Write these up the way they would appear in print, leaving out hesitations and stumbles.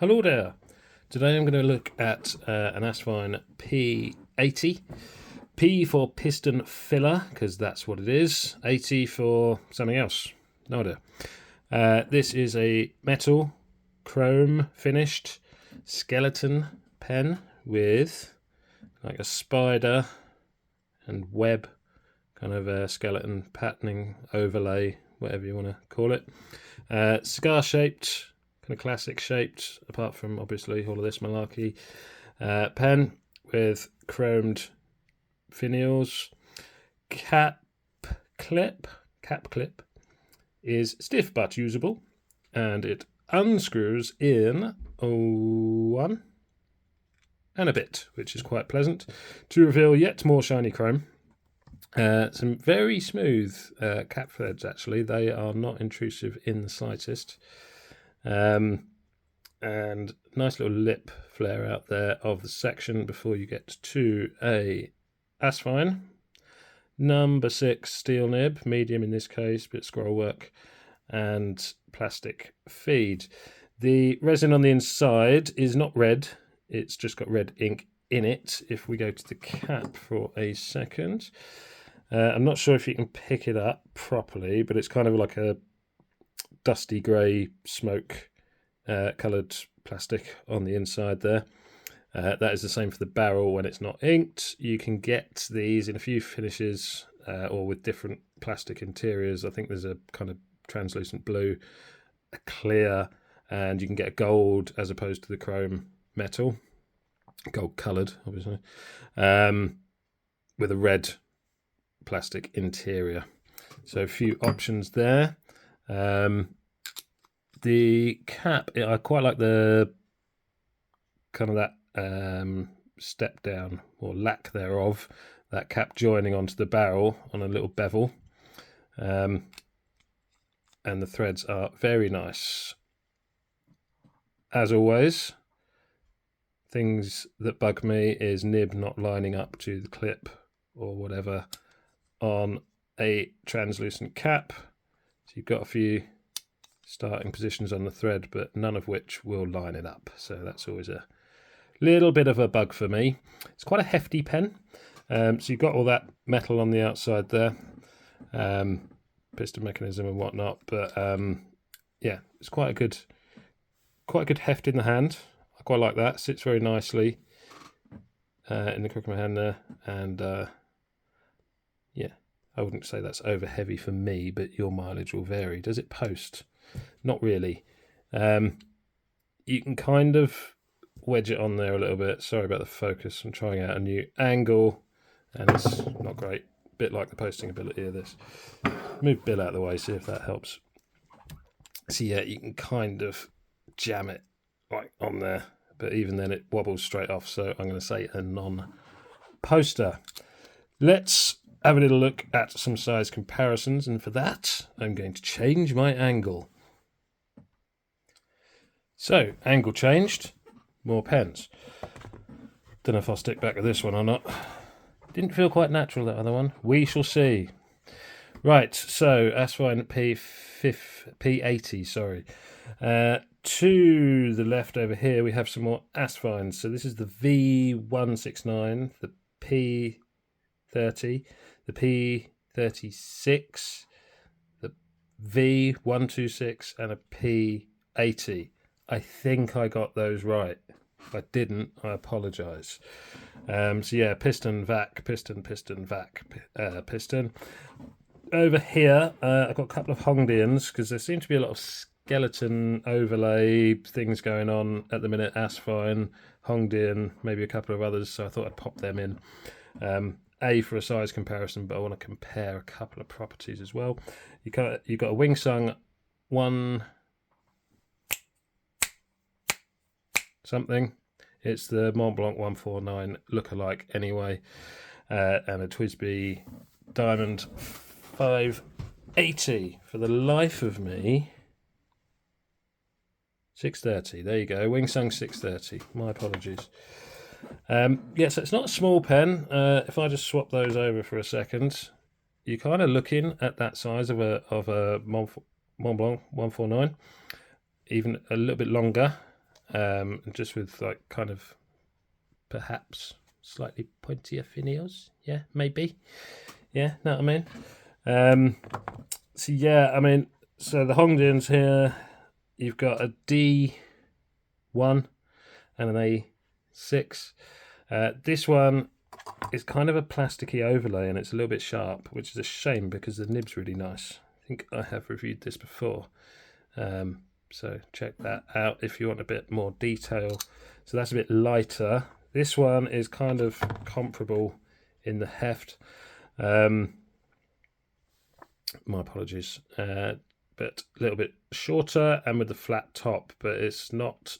Hello there. Today I'm going to look at an Asvine P80. P for piston filler, because that's what it is. 80 for something else. No idea. This is a metal, chrome finished skeleton pen with like a spider and web kind of a skeleton patterning overlay, whatever you want to call it. Cigar shaped, kind of classic shaped, apart from obviously all of this malarkey. Pen with chromed finials. Cap clip is stiff but usable, and it unscrews in one and a bit, which is quite pleasant, to reveal yet more shiny chrome. Some very smooth cap threads, actually. They are not intrusive in the slightest. And nice little lip flare out there of the section before you get to a Asvine number 6 steel nib, medium in this case, bit scroll work, and plastic feed. The resin on the inside is not red, it's just got red ink in it. If we go to the cap for a second, I'm not sure if you can pick it up properly, but it's kind of like a dusty grey smoke coloured plastic on the inside there. That is the same for the barrel when it's not inked. You can get these in a few finishes or with different plastic interiors. I think there's a kind of translucent blue, a clear, and you can get a gold as opposed to the chrome metal, gold coloured obviously, with a red plastic interior. So a few options there. The cap, I quite like the kind of that step down or lack thereof, that cap joining onto the barrel on a little bevel, and the threads are very nice. As always, things that bug me is nib not lining up to the clip or whatever on a translucent cap. So you've got a few starting positions on the thread, but none of which will line it up. So that's always a little bit of a bug for me. It's quite a hefty pen. So you've got all that metal on the outside there, piston mechanism and whatnot. But yeah, it's quite a good heft in the hand. I quite like that. Sits very nicely in the crook of my hand there, and yeah, I wouldn't say that's over heavy for me, but your mileage will vary. Does it post? Not really. You can kind of wedge it on there a little bit. Sorry about the focus. I'm trying out a new angle, and it's not great. Bit like the posting ability of this. Move Bill out of the way, see if that helps. So yeah, you can kind of jam it like on there, but even then it wobbles straight off. So I'm going to say a non-poster. Let's have a little look at some size comparisons, and for that I'm going to change my angle. So, angle changed, more pens. Don't know if I'll stick back with this one or not. Didn't feel quite natural, that other one. We shall see. Right, so Asvine P80, sorry. To the left over here we have some more Asvines. So this is the V169, the P30, the P36, the V126, and a P80. I think I got those right. If I didn't, I apologise. So yeah, piston, vac, piston, piston, vac, piston. Over here, I've got a couple of Hongdians, because there seem to be a lot of skeleton overlay things going on at the minute. Asvine, Hongdian, maybe a couple of others, so I thought I'd pop them in. A for a size comparison, but I want to compare a couple of properties as well. You've got a Wingsung 1 something. It's the Mont Blanc 149 lookalike anyway, and a TWSBI Diamond 580. For the life of me, 630. There you go, Wingsung 630. My apologies. Yeah, so it's not a small pen. If I just swap those over for a second, you're kind of looking at that size of a Mont Blanc 149, even a little bit longer. just with like kind of perhaps slightly pointier finials. Yeah, maybe. Yeah, know what I mean? So yeah, I mean, so the Hongdians here, you've got a D1 and an A6. This one is kind of a plasticky overlay and it's a little bit sharp, which is a shame because the nib's really nice. I think I have reviewed this before. So check that out if you want a bit more detail. So that's a bit lighter. This one is kind of comparable in the heft. My apologies. But a little bit shorter and with the flat top, but it's not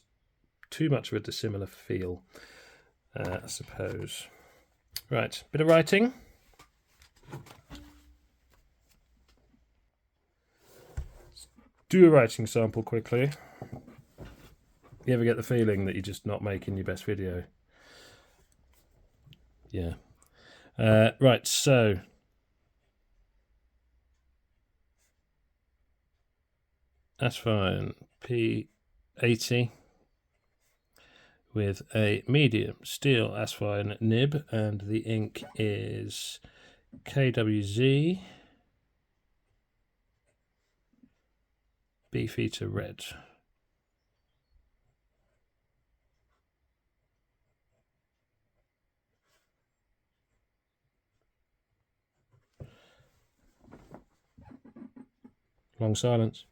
too much of a dissimilar feel, I suppose. Right, bit of writing. Do a writing sample quickly. You ever get the feeling that you're just not making your best video? Yeah. Right, so Asvine P80 with a medium steel Asvine nib, and the ink is KWZ Beefeater Red. Long silence.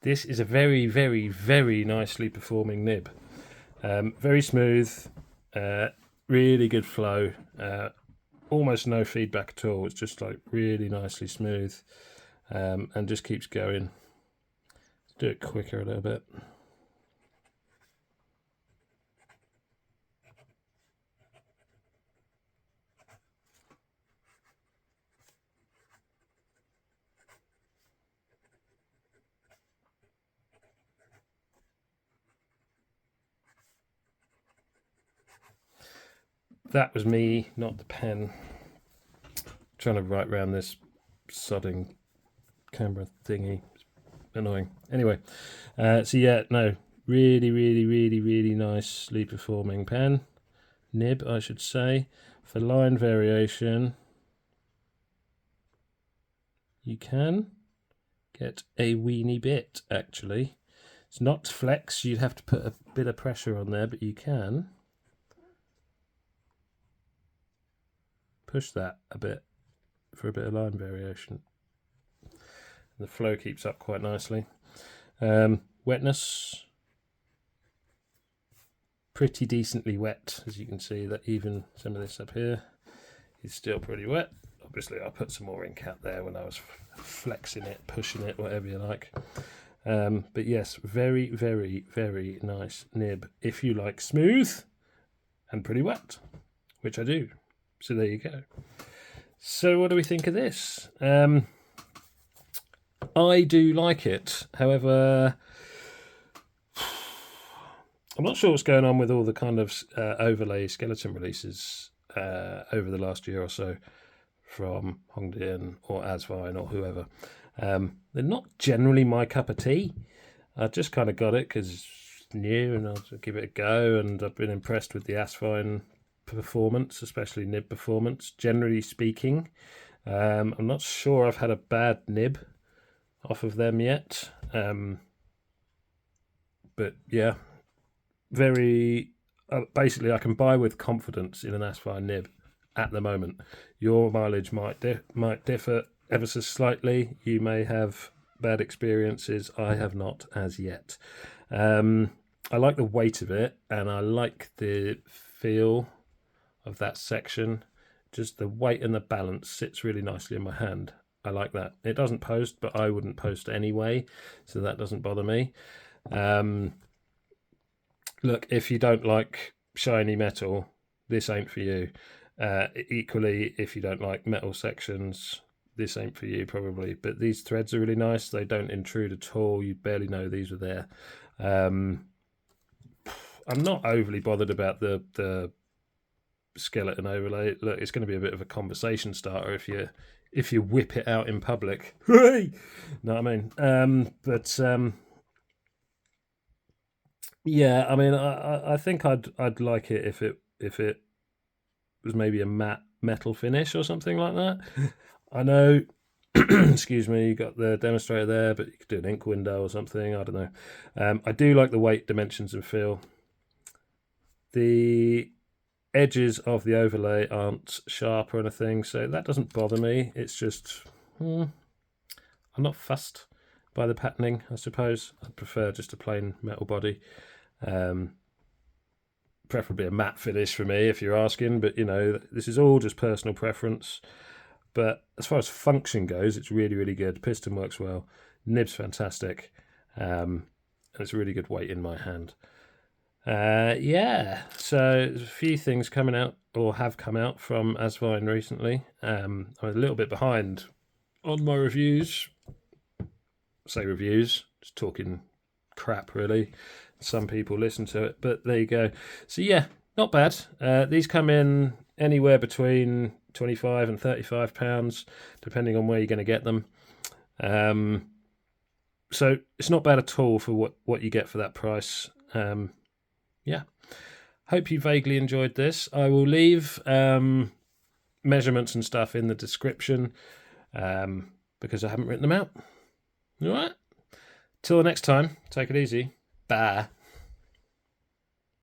This is a very, very, very nicely performing nib. Very smooth, really good flow, almost no feedback at all. It's just like really nicely smooth, and just keeps going. Let's do it quicker a little bit. That was me, not the pen. Trying to write around this sodding camera thingy. It's annoying. Anyway, so yeah, no, really, really, really, really nicely performing pen. Nib, I should say. For line variation, you can get a weeny bit, actually. It's not flex, you'd have to put a bit of pressure on there, but you can push that a bit for a bit of line variation. The flow keeps up quite nicely. Wetness, pretty decently wet, as you can see. That even some of this up here is still pretty wet. Obviously, I put some more ink out there when I was flexing it, pushing it, whatever you like. But yes, very, very, very nice nib if you like smooth and pretty wet, which I do. So there you go. So what do we think of this? I do like it. However, I'm not sure what's going on with all the kind of overlay skeleton releases over the last year or so from Hongdian or Asvine or whoever. They're not generally my cup of tea. I just kind of got it because it's new and I'll give it a go, and I've been impressed with the Asvine performance, especially nib performance, generally speaking. I'm not sure I've had a bad nib off of them yet. But yeah, very basically I can buy with confidence in an Asvine nib at the moment. Your mileage might differ ever so slightly. You may have bad experiences. I have not as yet. I like the weight of it, and I like the feel of that section. Just the weight and the balance sits really nicely in my hand. I like that. It doesn't post, but I wouldn't post anyway, so that doesn't bother me. Look, if you don't like shiny metal, this ain't for you. Equally, if you don't like metal sections, this ain't for you probably. But these threads are really nice. They don't intrude at all. You barely know these were there. I'm not overly bothered about the skeleton overlay. Look, it's going to be a bit of a conversation starter if you whip it out in public. Know what I mean? Yeah, I mean, I think I'd like it if it was maybe a matte metal finish or something like that. I know, excuse me, you got the demonstrator there, but you could do an ink window or something. I don't know. I do like the weight, dimensions, and feel. The edges of the overlay aren't sharp or anything, so that doesn't bother me. It's just I'm not fussed by the patterning, I suppose. I'd prefer just a plain metal body. Preferably a matte finish for me if you're asking, but you know, this is all just personal preference. But as far as function goes, it's really, really good. Piston works well, nib's fantastic, and it's a really good weight in my hand. Yeah, so there's a few things coming out or have come out from Asvine recently. I'm a little bit behind on my reviews. Say reviews, just talking crap really. Some people listen to it, but there you go. So yeah, not bad. These come in anywhere between £25 and £35, depending on where you're going to get them. So it's not bad at all for what you get for that price. Yeah, hope you vaguely enjoyed this. I will leave measurements and stuff in the description because I haven't written them out. All right. Till the next time, take it easy. Bye.